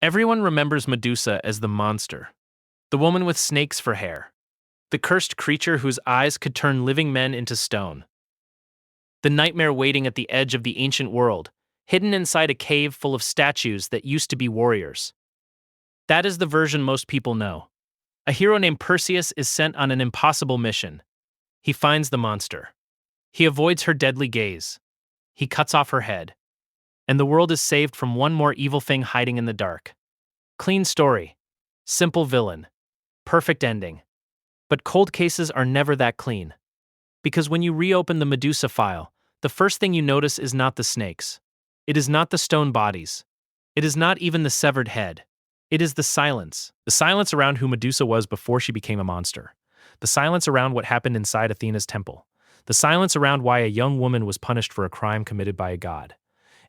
Everyone remembers Medusa as the monster, the woman with snakes for hair, the cursed creature whose eyes could turn living men into stone, the nightmare waiting at the edge of the ancient world, hidden inside a cave full of statues that used to be warriors. That is the version most people know. A hero named Perseus is sent on an impossible mission. He finds the monster. He avoids her deadly gaze. He cuts off her head. And the world is saved from one more evil thing hiding in the dark. Clean story. Simple villain. Perfect ending. But cold cases are never that clean. Because when you reopen the Medusa file, the first thing you notice is not the snakes. It is not the stone bodies. It is not even the severed head. It is the silence. The silence around who Medusa was before she became a monster. The silence around what happened inside Athena's temple. The silence around why a young woman was punished for a crime committed by a god.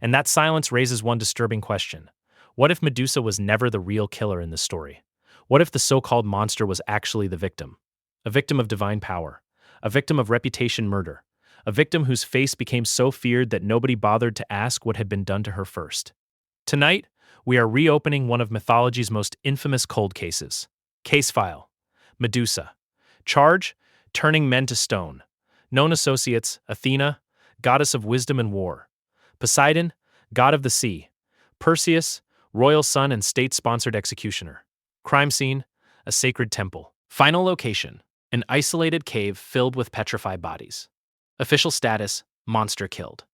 And that silence raises one disturbing question. What if Medusa was never the real killer in this story? What if the so-called monster was actually the victim? A victim of divine power. A victim of reputation murder. A victim whose face became so feared that nobody bothered to ask what had been done to her first. Tonight, we are reopening one of mythology's most infamous cold cases. Case file. Medusa. Charge: turning men to stone. Known associates: Athena, goddess of wisdom and war. Poseidon, god of the sea. Perseus, royal son and state-sponsored executioner. Crime scene: a sacred temple. Final location: an isolated cave filled with petrified bodies. Official status: monster killed.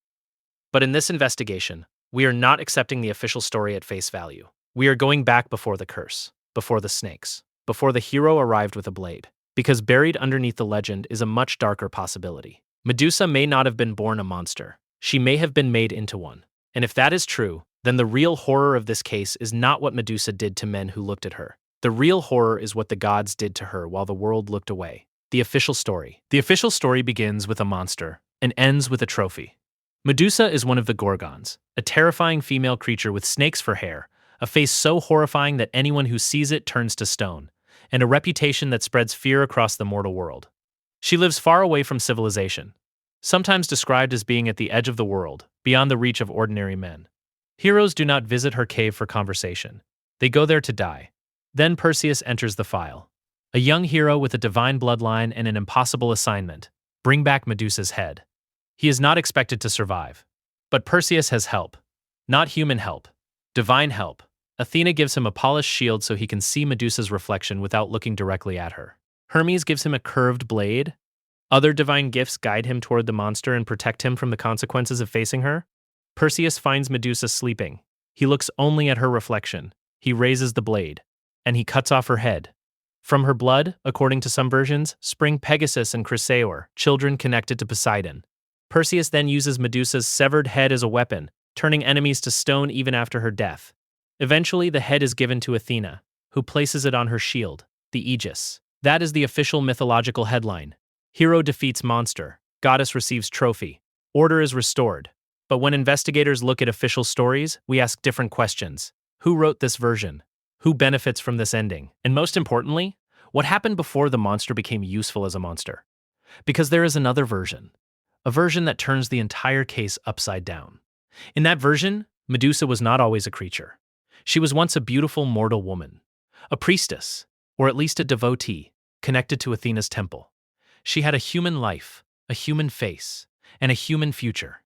But in this investigation, we are not accepting the official story at face value. We are going back before the curse, before the snakes, before the hero arrived with a blade. Because buried underneath the legend is a much darker possibility. Medusa may not have been born a monster. She may have been made into one. And if that is true, then the real horror of this case is not what Medusa did to men who looked at her. The real horror is what the gods did to her while the world looked away. The official story. The official story begins with a monster and ends with a trophy. Medusa is one of the Gorgons, a terrifying female creature with snakes for hair, a face so horrifying that anyone who sees it turns to stone, and a reputation that spreads fear across the mortal world. She lives far away from civilization, sometimes described as being at the edge of the world, beyond the reach of ordinary men. Heroes do not visit her cave for conversation. They go there to die. Then Perseus enters the file. A young hero with a divine bloodline and an impossible assignment: bring back Medusa's head. He is not expected to survive. But Perseus has help. Not human help. Divine help. Athena gives him a polished shield so he can see Medusa's reflection without looking directly at her. Hermes gives him a curved blade. Other divine gifts guide him toward the monster and protect him from the consequences of facing her. Perseus finds Medusa sleeping. He looks only at her reflection. He raises the blade, and he cuts off her head. From her blood, according to some versions, spring Pegasus and Chrysaor, children connected to Poseidon. Perseus then uses Medusa's severed head as a weapon, turning enemies to stone even after her death. Eventually, the head is given to Athena, who places it on her shield, the Aegis. That is the official mythological headline. Hero defeats monster. Goddess receives trophy. Order is restored. But when investigators look at official stories, we ask different questions. Who wrote this version? Who benefits from this ending? And most importantly, what happened before the monster became useful as a monster? Because there is another version. A version that turns the entire case upside down. In that version, Medusa was not always a creature. She was once a beautiful mortal woman, a priestess, or at least a devotee, connected to Athena's temple. She had a human life, a human face, and a human future.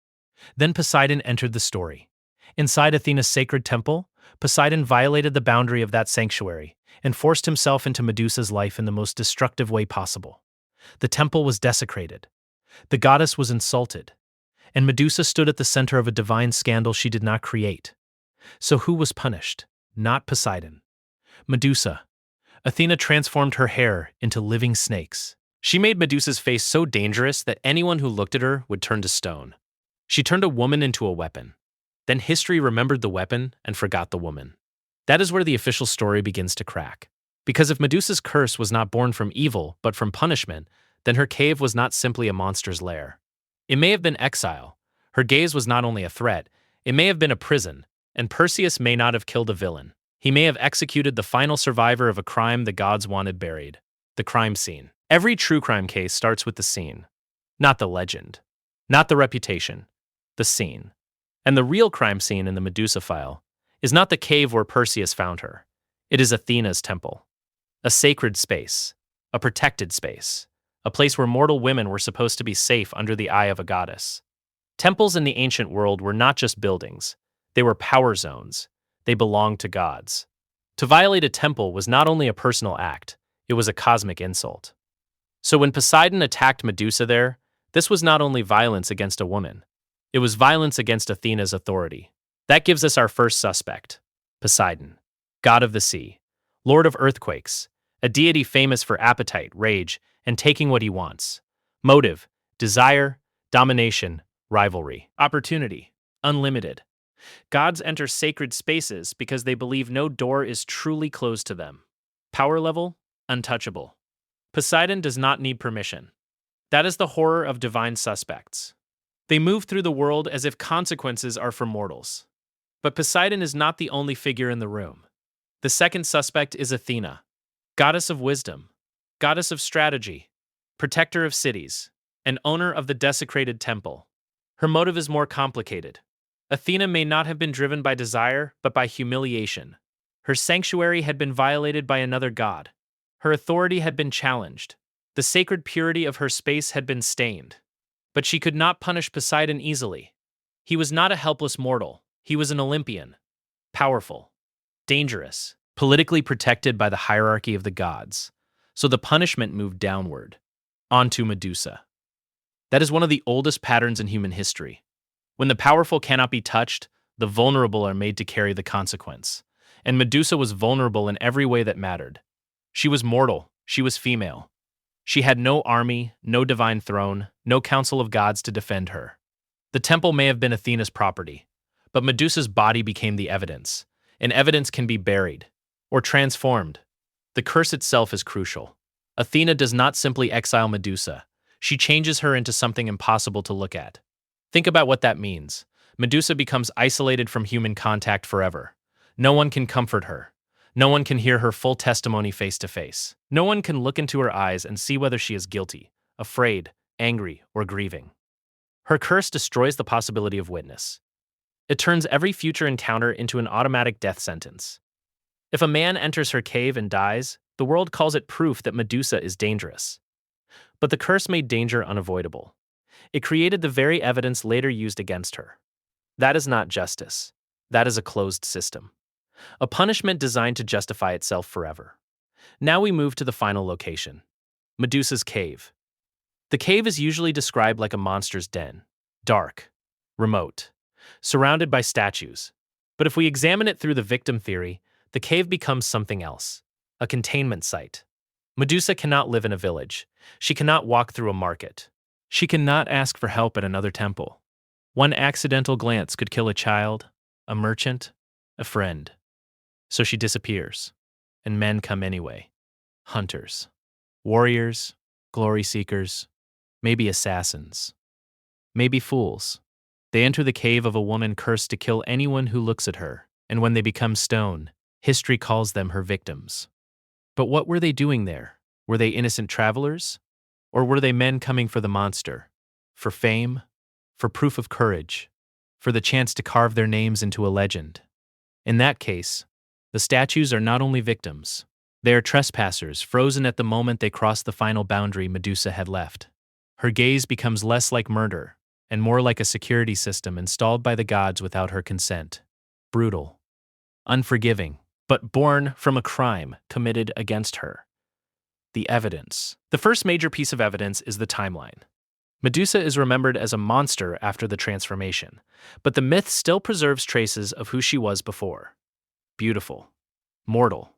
Then Poseidon entered the story. Inside Athena's sacred temple, Poseidon violated the boundary of that sanctuary and forced himself into Medusa's life in the most destructive way possible. The temple was desecrated. The goddess was insulted, and Medusa stood at the center of a divine scandal she did not create. So who was punished? Not Poseidon. Medusa. Athena transformed her hair into living snakes. She made Medusa's face so dangerous that anyone who looked at her would turn to stone. She turned a woman into a weapon. Then history remembered the weapon and forgot the woman. That is where the official story begins to crack. Because if Medusa's curse was not born from evil but from punishment, then her cave was not simply a monster's lair. It may have been exile. Her gaze was not only a threat, it may have been a prison, and Perseus may not have killed a villain. He may have executed the final survivor of a crime the gods wanted buried. The crime scene. Every true crime case starts with the scene. Not the legend. Not the reputation. The scene. And the real crime scene in the Medusa file is not the cave where Perseus found her. It is Athena's temple, a sacred space, a protected space, a place where mortal women were supposed to be safe under the eye of a goddess. Temples in the ancient world were not just buildings, they were power zones. They belonged to gods. To violate a temple was not only a personal act, it was a cosmic insult. So when Poseidon attacked Medusa there, this was not only violence against a woman, it was violence against Athena's authority. That gives us our first suspect, Poseidon, god of the sea, lord of earthquakes, a deity famous for appetite, rage, and taking what he wants. Motive, desire, domination, rivalry, opportunity, unlimited. Gods enter sacred spaces because they believe no door is truly closed to them. Power level, untouchable. Poseidon does not need permission. That is the horror of divine suspects. They move through the world as if consequences are for mortals. But Poseidon is not the only figure in the room. The second suspect is Athena, goddess of wisdom, goddess of strategy, protector of cities, and owner of the desecrated temple. Her motive is more complicated. Athena may not have been driven by desire, but by humiliation. Her sanctuary had been violated by another god. Her authority had been challenged. The sacred purity of her space had been stained. But she could not punish Poseidon easily. He was not a helpless mortal. He was an Olympian. Powerful. Dangerous. Politically protected by the hierarchy of the gods. So the punishment moved downward. Onto Medusa. That is one of the oldest patterns in human history. When the powerful cannot be touched, the vulnerable are made to carry the consequence. And Medusa was vulnerable in every way that mattered. She was mortal. She was female. She had no army, no divine throne, no council of gods to defend her. The temple may have been Athena's property, but Medusa's body became the evidence, and evidence can be buried or transformed. The curse itself is crucial. Athena does not simply exile Medusa. She changes her into something impossible to look at. Think about what that means. Medusa becomes isolated from human contact forever. No one can comfort her. No one can hear her full testimony face to face. No one can look into her eyes and see whether she is guilty, afraid, angry, or grieving. Her curse destroys the possibility of witness. It turns every future encounter into an automatic death sentence. If a man enters her cave and dies, the world calls it proof that Medusa is dangerous. But the curse made danger unavoidable. It created the very evidence later used against her. That is not justice. That is a closed system. A punishment designed to justify itself forever. Now we move to the final location. Medusa's cave. The cave is usually described like a monster's den. Dark. Remote. Surrounded by statues. But if we examine it through the victim theory, the cave becomes something else. A containment site. Medusa cannot live in a village. She cannot walk through a market. She cannot ask for help at another temple. One accidental glance could kill a child, a merchant, a friend. So she disappears, and men come anyway. Hunters, warriors, glory seekers, maybe assassins, maybe fools. They enter the cave of a woman cursed to kill anyone who looks at her, and when they become stone, history calls them her victims. But what were they doing there? Were they innocent travelers? Or were they men coming for the monster? For fame? For proof of courage? For the chance to carve their names into a legend? In that case, the statues are not only victims. They are trespassers, frozen at the moment they cross the final boundary Medusa had left. Her gaze becomes less like murder, and more like a security system installed by the gods without her consent. Brutal. Unforgiving, but born from a crime committed against her. The evidence. The first major piece of evidence is the timeline. Medusa is remembered as a monster after the transformation, but the myth still preserves traces of who she was before. Beautiful. Mortal.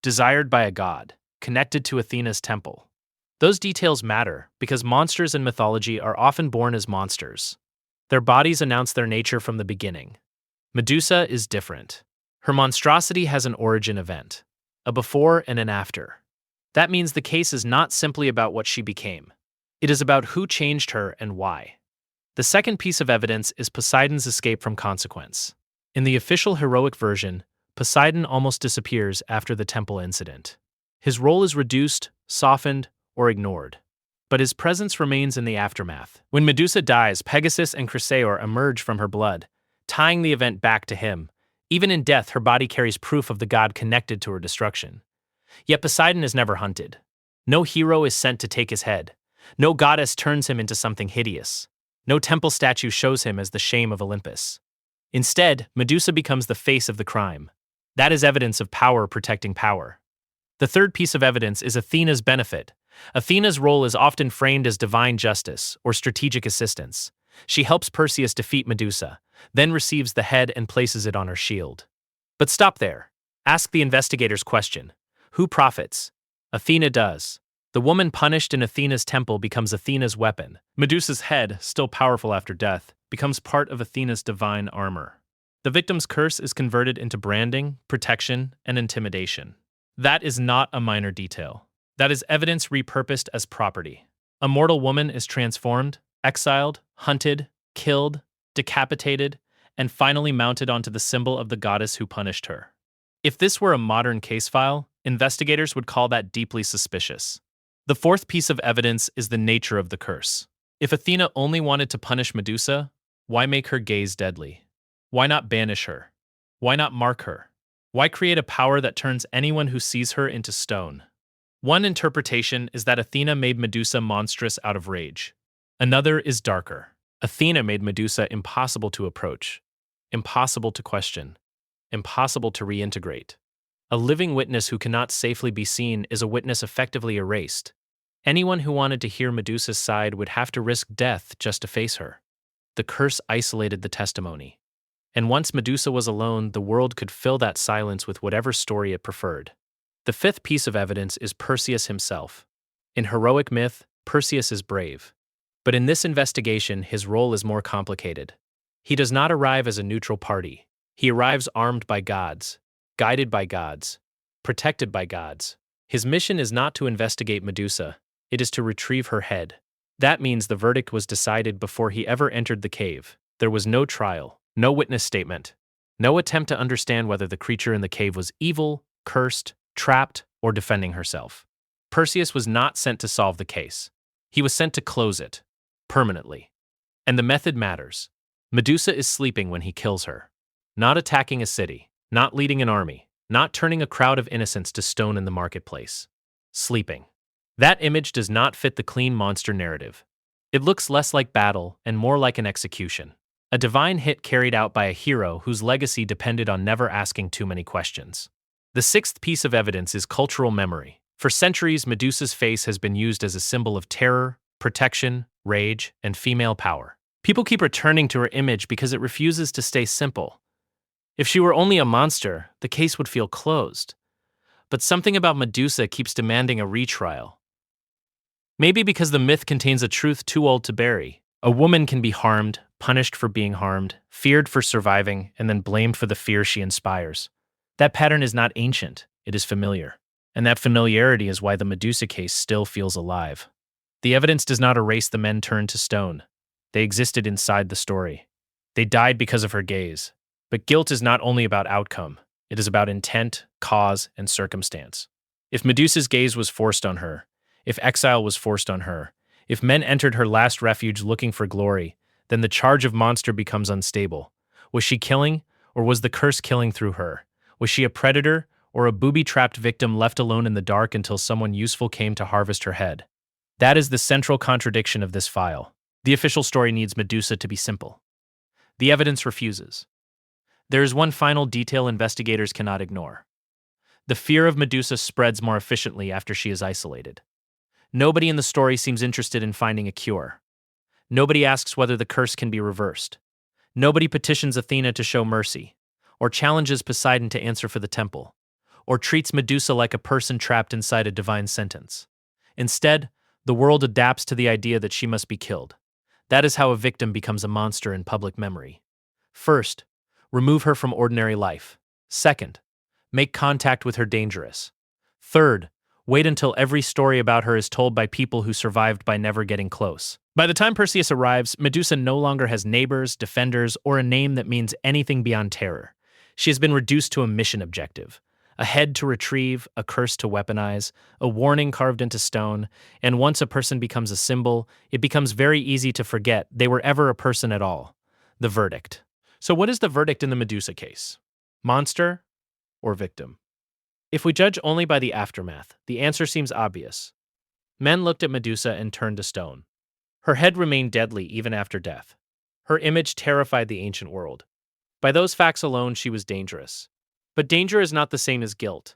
Desired by a god. Connected to Athena's temple. Those details matter because monsters in mythology are often born as monsters. Their bodies announce their nature from the beginning. Medusa is different. Her monstrosity has an origin event, a before and an after. That means the case is not simply about what she became. It is about who changed her and why. The second piece of evidence is Poseidon's escape from consequence. In the official heroic version, Poseidon almost disappears after the temple incident. His role is reduced, softened, or ignored. But his presence remains in the aftermath. When Medusa dies, Pegasus and Chrysaor emerge from her blood, tying the event back to him. Even in death, her body carries proof of the god connected to her destruction. Yet Poseidon is never hunted. No hero is sent to take his head. No goddess turns him into something hideous. No temple statue shows him as the shame of Olympus. Instead, Medusa becomes the face of the crime. That is evidence of power protecting power. The third piece of evidence is Athena's benefit. Athena's role is often framed as divine justice or strategic assistance. She helps Perseus defeat Medusa, then receives the head and places it on her shield. But stop there. Ask the investigators' question. Who profits? Athena does. The woman punished in Athena's temple becomes Athena's weapon. Medusa's head, still powerful after death, becomes part of Athena's divine armor. The victim's curse is converted into branding, protection, and intimidation. That is not a minor detail. That is evidence repurposed as property. A mortal woman is transformed, exiled, hunted, killed, decapitated, and finally mounted onto the symbol of the goddess who punished her. If this were a modern case file, investigators would call that deeply suspicious. The fourth piece of evidence is the nature of the curse. If Athena only wanted to punish Medusa, why make her gaze deadly? Why not banish her? Why not mark her? Why create a power that turns anyone who sees her into stone? One interpretation is that Athena made Medusa monstrous out of rage. Another is darker. Athena made Medusa impossible to approach, impossible to question, impossible to reintegrate. A living witness who cannot safely be seen is a witness effectively erased. Anyone who wanted to hear Medusa's side would have to risk death just to face her. The curse isolated the testimony. And once Medusa was alone, the world could fill that silence with whatever story it preferred. The fifth piece of evidence is Perseus himself. In heroic myth, Perseus is brave. But in this investigation, his role is more complicated. He does not arrive as a neutral party. He arrives armed by gods, guided by gods, protected by gods. His mission is not to investigate Medusa, it is to retrieve her head. That means the verdict was decided before he ever entered the cave. There was no trial, no witness statement, no attempt to understand whether the creature in the cave was evil, cursed, trapped, or defending herself. Perseus was not sent to solve the case. He was sent to close it, permanently. And the method matters. Medusa is sleeping when he kills her. Not attacking a city, not leading an army, not turning a crowd of innocents to stone in the marketplace. Sleeping. That image does not fit the clean monster narrative. It looks less like battle and more like an execution. A divine hit carried out by a hero whose legacy depended on never asking too many questions. The sixth piece of evidence is cultural memory. For centuries, Medusa's face has been used as a symbol of terror, protection, rage, and female power. People keep returning to her image because it refuses to stay simple. If she were only a monster, the case would feel closed. But something about Medusa keeps demanding a retrial. Maybe because the myth contains a truth too old to bury. A woman can be harmed, punished for being harmed, feared for surviving, and then blamed for the fear she inspires. That pattern is not ancient, it is familiar. And that familiarity is why the Medusa case still feels alive. The evidence does not erase the men turned to stone. They existed inside the story. They died because of her gaze. But guilt is not only about outcome. It is about intent, cause, and circumstance. If Medusa's gaze was forced on her, if exile was forced on her, if men entered her last refuge looking for glory, then the charge of monster becomes unstable. Was she killing, or was the curse killing through her? Was she a predator, or a booby-trapped victim left alone in the dark until someone useful came to harvest her head? That is the central contradiction of this file. The official story needs Medusa to be simple. The evidence refuses. There is one final detail investigators cannot ignore. The fear of Medusa spreads more efficiently after she is isolated. Nobody in the story seems interested in finding a cure. Nobody asks whether the curse can be reversed. Nobody petitions Athena to show mercy, or challenges Poseidon to answer for the temple, or treats Medusa like a person trapped inside a divine sentence. Instead, the world adapts to the idea that she must be killed. That is how a victim becomes a monster in public memory. First, remove her from ordinary life. Second, make contact with her dangerous. Third, wait until every story about her is told by people who survived by never getting close. By the time Perseus arrives, Medusa no longer has neighbors, defenders, or a name that means anything beyond terror. She has been reduced to a mission objective. A head to retrieve, a curse to weaponize, a warning carved into stone, and once a person becomes a symbol, it becomes very easy to forget they were ever a person at all. The verdict. So what is the verdict in the Medusa case? Monster or victim? If we judge only by the aftermath, the answer seems obvious. Men looked at Medusa and turned to stone. Her head remained deadly even after death. Her image terrified the ancient world. By those facts alone, she was dangerous. But danger is not the same as guilt.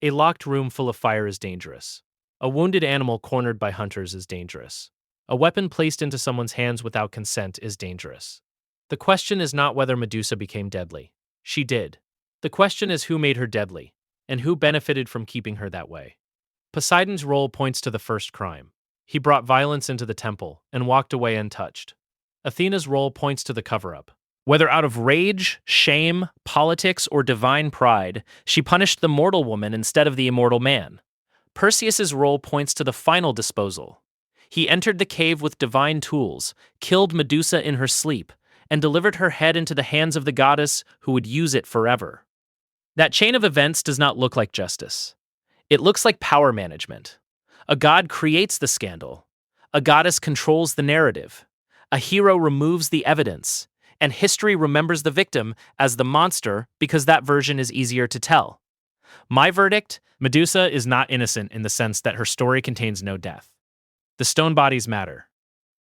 A locked room full of fire is dangerous. A wounded animal cornered by hunters is dangerous. A weapon placed into someone's hands without consent is dangerous. The question is not whether Medusa became deadly. She did. The question is who made her deadly, and who benefited from keeping her that way. Poseidon's role points to the first crime. He brought violence into the temple and walked away untouched. Athena's role points to the cover-up. Whether out of rage, shame, politics, or divine pride, she punished the mortal woman instead of the immortal man. Perseus's role points to the final disposal. He entered the cave with divine tools, killed Medusa in her sleep, and delivered her head into the hands of the goddess who would use it forever. That chain of events does not look like justice. It looks like power management. A god creates the scandal. A goddess controls the narrative. A hero removes the evidence. And history remembers the victim as the monster because that version is easier to tell. My verdict: Medusa is not innocent in the sense that her story contains no death. The stone bodies matter.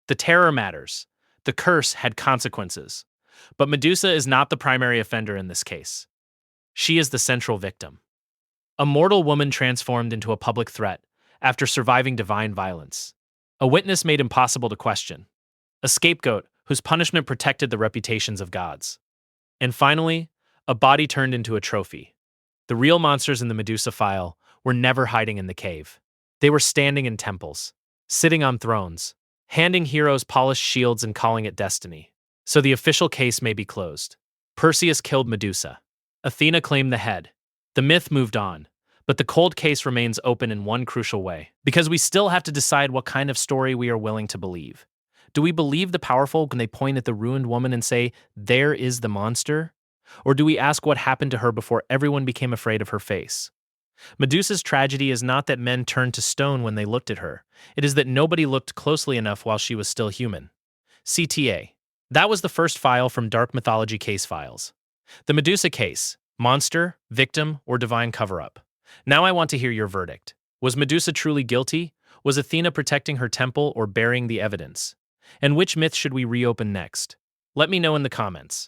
The terror matters. The curse had consequences. But Medusa is not the primary offender in this case. She is the central victim. A mortal woman transformed into a public threat after surviving divine violence. A witness made impossible to question. A scapegoat whose punishment protected the reputations of gods. And finally, a body turned into a trophy. The real monsters in the Medusa file were never hiding in the cave. They were standing in temples, sitting on thrones, handing heroes polished shields and calling it destiny. So the official case may be closed. Perseus killed Medusa. Athena claimed the head. The myth moved on, but the cold case remains open in one crucial way, because we still have to decide what kind of story we are willing to believe. Do we believe the powerful when they point at the ruined woman and say, "There is the monster"? Or do we ask what happened to her before everyone became afraid of her face? Medusa's tragedy is not that men turned to stone when they looked at her. It is that nobody looked closely enough while she was still human. CTA. That was the first file from Dark Mythology case files. The Medusa case: monster, victim, or divine cover-up. Now I want to hear your verdict. Was Medusa truly guilty? Was Athena protecting her temple or burying the evidence? And which myth should we reopen next? Let me know in the comments.